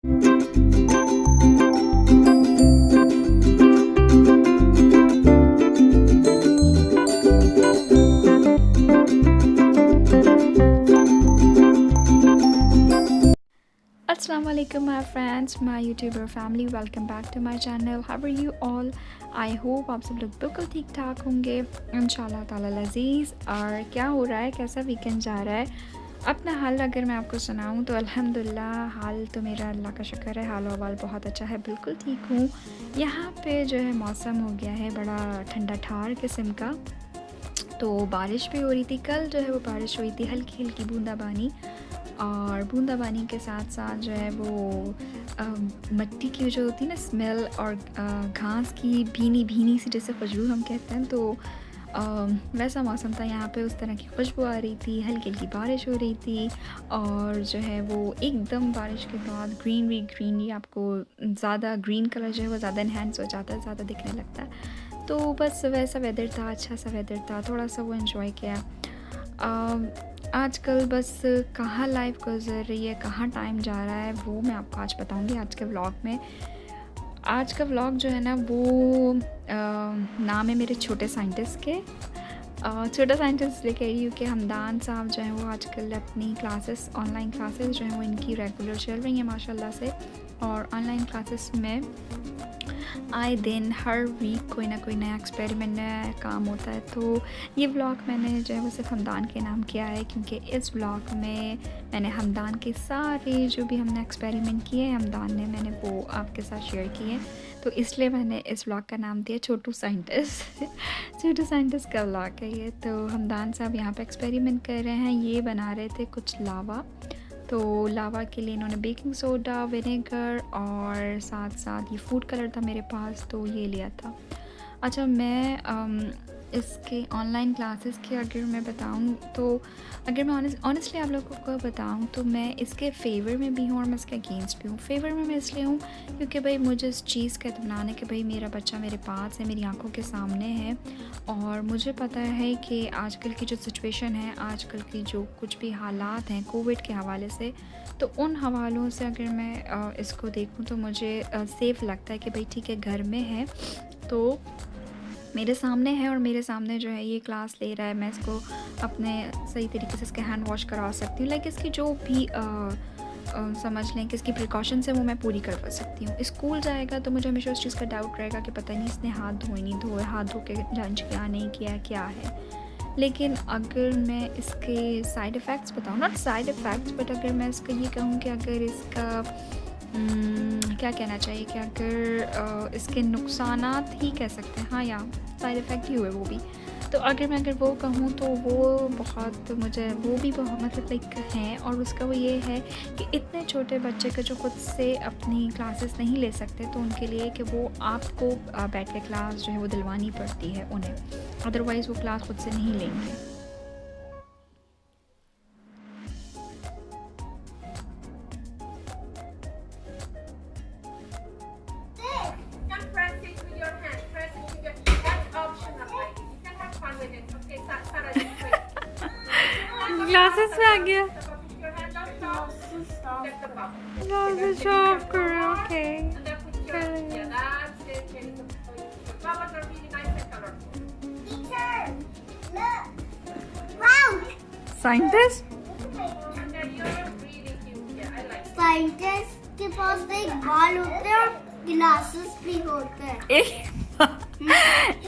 Assalamu alaikum my friends, my YouTuber family, welcome back to my channel. How are you all? I hope आप सब लोग बिल्कुल ठीक ठाक होंगे इंशाल्लाह ताला लजीज़। और क्या हो रहा है, कैसा वीकेंड जा रहा है? अपना हाल अगर मैं आपको सुनाऊं तो अल्हम्दुलिल्लाह हाल तो मेरा अल्लाह का शुक्र है, हाल अहवाल बहुत अच्छा है, बिल्कुल ठीक हूँ। यहाँ पे जो है मौसम हो गया है बड़ा ठंडा ठार किस्म का, तो बारिश भी हो रही थी। कल जो है वो बारिश हुई थी, हल्की हल्की बूंदाबानी, और बूंदाबानी के साथ साथ जो है वो मिट्टी की जो होती है ना स्मेल, और घास की भीनी भीनी सी जैसे खुशबू हम कहते हैं, तो वैसा मौसम था। यहाँ पे उस तरह की खुशबू आ रही थी, हल्की हल्की बारिश हो रही थी, और जो है वो एकदम बारिश के बाद ग्रीनरी आपको ज़्यादा ग्रीन कलर जो है वो ज़्यादा इन्हेंस हो जाता है, ज़्यादा दिखने लगता है। तो बस वैसा वेदर था, अच्छा सा वेदर था, थोड़ा सा वो इन्जॉय किया। आजकल बस कहाँ लाइफ गुजर रही है, कहाँ टाइम जा रहा है, वो मैं आपको आज बताऊंगी आज के व्लॉग में। आज का व्लॉग जो है ना वो नाम है मेरे छोटे साइंटिस्ट के। छोटा साइंटिस्ट इसलिए कह रही हूँ कि हमदान साहब जो हैं वो आजकल अपनी क्लासेस, ऑनलाइन क्लासेस जो हैं वो इनकी रेगुलर चल रही हैं माशाल्लाह से। और ऑनलाइन क्लासेस में आए दिन हर वीक कोई ना कोई नया एक्सपेरिमेंट, नया काम होता है। तो ये व्लॉग मैंने जो है वो सिर्फ हमदान के नाम किया है, क्योंकि इस व्लॉग में मैंने हमदान के सारे जो भी हमने एक्सपेरिमेंट किए हैं हमदान ने, मैंने वो आपके साथ शेयर किए, तो इसलिए मैंने इस व्लॉग का नाम दिया छोटू साइंटिस्ट। छोटू साइंटिस्ट का व्लॉग है ये। तो हमदान साहब यहाँ पे एक्सपेरिमेंट कर रहे हैं, ये बना रहे थे कुछ लावा। तो लावा के लिए इन्होंने बेकिंग सोडा, विनेगर और साथ साथ ये फूड कलर था मेरे पास, तो ये लिया था। अच्छा, मैं इसके ऑनलाइन क्लासेस की अगर मैं बताऊं तो, अगर मैं ऑनेस्टली आप लोगों को बताऊं तो मैं इसके फेवर में भी हूं और मैं इसके अगेंस्ट भी हूं। फेवर में मैं इसलिए हूं क्योंकि भाई मुझे इस चीज़ का इत्मीनान है कि भाई मेरा बच्चा मेरे पास है, मेरी आंखों के सामने है, और मुझे पता है कि आजकल की जो सिचुएशन है, आजकल की जो कुछ भी हालात हैं कोविड के हवाले से, तो उन हवालों से अगर मैं इसको देखूं तो मुझे सेफ़ लगता है कि भाई ठीक है घर में है तो मेरे सामने है, और मेरे सामने जो है ये क्लास ले रहा है, मैं इसको अपने सही तरीके से इसके हैंड वॉश करा सकती हूँ। लाइक इसकी जो भी समझ लें कि इसकी प्रिकॉशंस है वो मैं पूरी करवा सकती हूँ। स्कूल जाएगा तो मुझे हमेशा उस चीज़ का डाउट रहेगा कि पता नहीं इसने हाथ धोए नहीं धोए, हाथ धो के लंच किया नहीं किया, क्या है। लेकिन अगर मैं इसके साइड इफ़ेक्ट्स बताऊँ, नॉट साइड इफ़ेक्ट्स बट अगर मैं इसका ये कहूँ कि अगर इसका क्या कहना चाहिए कि अगर इसके नुकसानात ही कह सकते हैं, हाँ या साइड इफ़ेक्ट ही हुए वो भी, तो अगर वो कहूँ तो वो बहुत मुझे वो भी बहुत मतलब लाइक हैं। और उसका वो ये है कि इतने छोटे बच्चे का जो खुद से अपनी क्लासेस नहीं ले सकते, तो उनके लिए कि वो आपको बैठ के क्लास जो है वो दिलवानी पड़ती है उन्हें, अदरवाइज़ वो क्लास खुद से नहीं लेंगे। ग्लासेस में आ गया, ग्लासेस साफ करो। ओके, साइंटिस्ट साइंटिस्ट के पास एक बाल होते हैं और ग्लासेस भी होते हैं।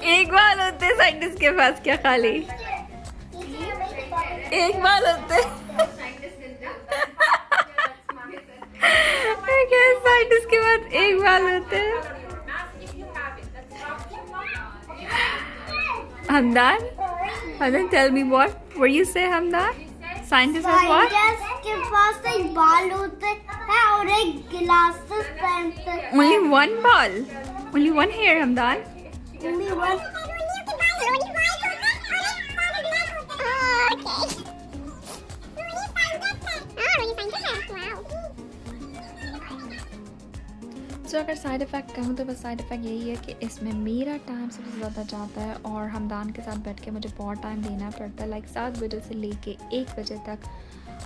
एक बाल होते हैं साइंटिस्ट के पास, क्या खाली एक बाल होते हैं? साइंटिस्ट के पास एक बाल होते हैं। Hamdan, tell me what you say, Hamdan? Scientist has what? Scientist के पास एक बाल होते हैं और एक ग्लासेस पहनते हैं। Only one ball? Only one hair, Hamdan? Only one. तो अगर साइड इफ़ेक्ट कहूँ तो बस साइड इफ़ेक्ट यही है कि इसमें मेरा टाइम सबसे ज़्यादा जाता है, और हमदान के साथ बैठ के मुझे बहुत टाइम देना पड़ता है, लाइक 7 बजे से लेके 1 बजे तक।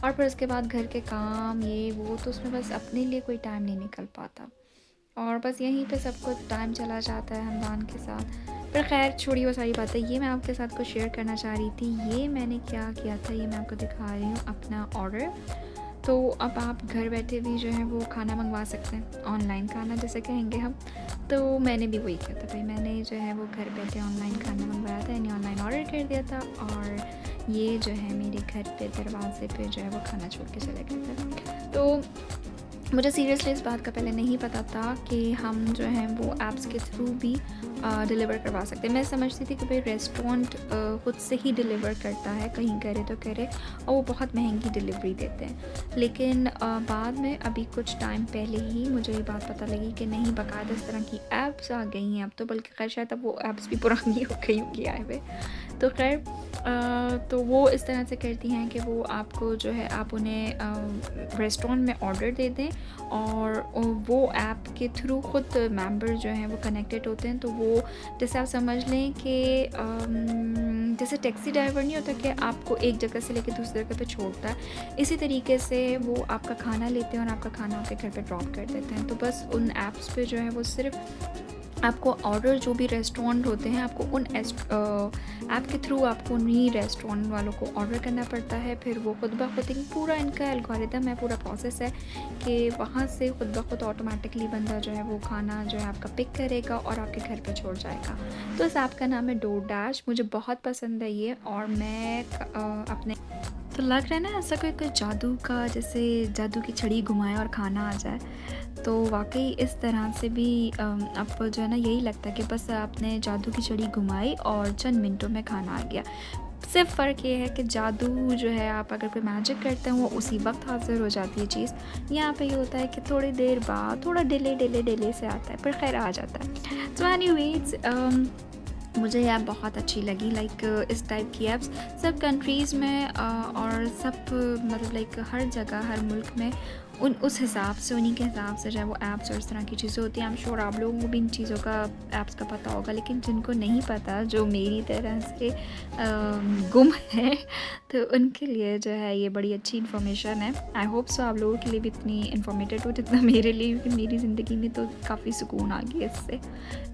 और फिर उसके बाद घर के काम ये वो, तो उसमें बस अपने लिए कोई टाइम नहीं निकल पाता और बस यहीं पे सब कुछ टाइम चला जाता है हमदान के साथ। पर खैर छोड़िए वो सारी बातें, ये मैं आपके साथ कुछ शेयर करना चाह रही थी। ये मैंने क्या किया था ये मैं आपको दिखा रही हूँ अपना ऑर्डर। तो अब आप घर बैठे भी जो है वो खाना मंगवा सकते हैं, ऑनलाइन खाना जैसे कहेंगे हम। तो मैंने भी वही किया था भाई, मैंने जो है वो घर बैठे ऑनलाइन खाना मंगवाया था, यानी ऑनलाइन ऑर्डर कर दिया था और ये जो है मेरे घर पे दरवाजे पे जो है वो खाना छोड़ के चले गए थे। तो मुझे सीरियसली इस बात का पहले नहीं पता था कि हम जो है वो ऐप्स के थ्रू भी डिलीवर करवा सकते हैं। मैं समझती थी कि भाई रेस्टोरेंट ख़ुद से ही डिलीवर करता है, कहीं करे तो करे, और वो बहुत महंगी डिलीवरी देते हैं। लेकिन बाद में अभी कुछ टाइम पहले ही मुझे ये बात पता लगी कि नहीं, बाकायदा इस तरह की ऐप्स आ गई हैं अब तो, बल्कि खैर शायद अब वो ऐप्स भी पुरानी हो गई होंगी आए हुए। तो खैर तो वो इस तरह से करती हैं कि वो आपको जो है आप उन्हें रेस्टोरेंट में ऑर्डर दे दें और वो ऐप के थ्रू ख़ुद मेंबर जो हैं वो कनेक्टेड होते हैं। तो वो जैसे आप समझ लें कि जैसे टैक्सी ड्राइवर नहीं होता कि आपको एक जगह से लेकर दूसरी जगह पे छोड़ता है, इसी तरीके से वो आपका खाना लेते हैं और आपका खाना आपके घर पे ड्रॉप कर देते हैं। तो बस उन ऐप्स पे जो है वो सिर्फ आपको ऑर्डर जो भी रेस्टोरेंट होते हैं आपको उन ऐप के थ्रू आपको उन्हीं रेस्टोरेंट वालों को ऑर्डर करना पड़ता है। फिर वो खुद ब खुद पूरा इनका एल्गोरिदम है, पूरा प्रोसेस है कि वहाँ से खुद ब खुद ऑटोमेटिकली बंदा जो है वो खाना जो है आपका पिक करेगा और आपके घर पे छोड़ जाएगा। तो इस ऐप का नाम है डोरडैश। मुझे बहुत पसंद है ये, और मैं अपने तो लग रहा है ना ऐसा कोई जादू का, जैसे जादू की छड़ी घुमाए और खाना आ जाए। तो वाकई इस तरह से भी आपको जो है ना यही लगता है कि बस आपने जादू की छड़ी घुमाई और चंद मिनटों में खाना आ गया। सिर्फ फ़र्क ये है कि जादू जो है आप अगर कोई मैजिक करते हैं वो उसी वक्त हाजिर हो जाती है चीज़। यहाँ पे ये होता है कि थोड़ी देर बाद थोड़ा डिले से आता है, पर खैर आ जाता है। सो एनीवेज मुझे ये ऐप बहुत अच्छी लगी। लाइक इस टाइप की ऐप्स सब कंट्रीज़ में और सब मतलब लाइक हर जगह हर मुल्क में उस हिसाब से उन्हीं के हिसाब से जो है वो ऐप्स और इस तरह की चीज़ें होती हैं। आई एम श्योर आप लोगों को भी इन चीज़ों का ऐप्स का पता होगा, लेकिन जिनको नहीं पता, जो मेरी तरह से गुम है, तो उनके लिए जो है ये बड़ी अच्छी इन्फॉर्मेशन है। आई होप सो आप लोगों के लिए भी इतनी इन्फॉर्मेटिव हो जितना मेरे लिए, क्योंकि मेरी ज़िंदगी में तो काफ़ी सुकून आ गया इससे।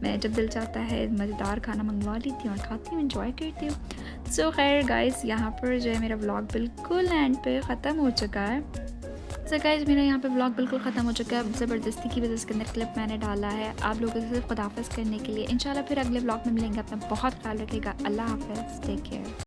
मैं जब दिल चाहता है मज़ेदार खाना मंगवा लेती हूँ और खाती हूँ, इन्जॉय करती हूँ। सो खैर गाइस, यहाँ पर जो है मेरा व्लॉग बिल्कुल एंड पे ख़त्म हो चुका है। सो गाइस, मेरा यहाँ पे व्लॉग बिल्कुल ख़त्म हो चुका है। ज़बरदस्ती की वजह से इसके अंदर क्लिप मैंने डाला है आप लोगों से सिर्फ खुदाफिज़ करने के लिए। इंशाल्लाह फिर अगले व्लॉग में मिलेंगे। अपना बहुत ख्याल रखिएगा। अल्लाह हाफ़िज़, टेक केयर।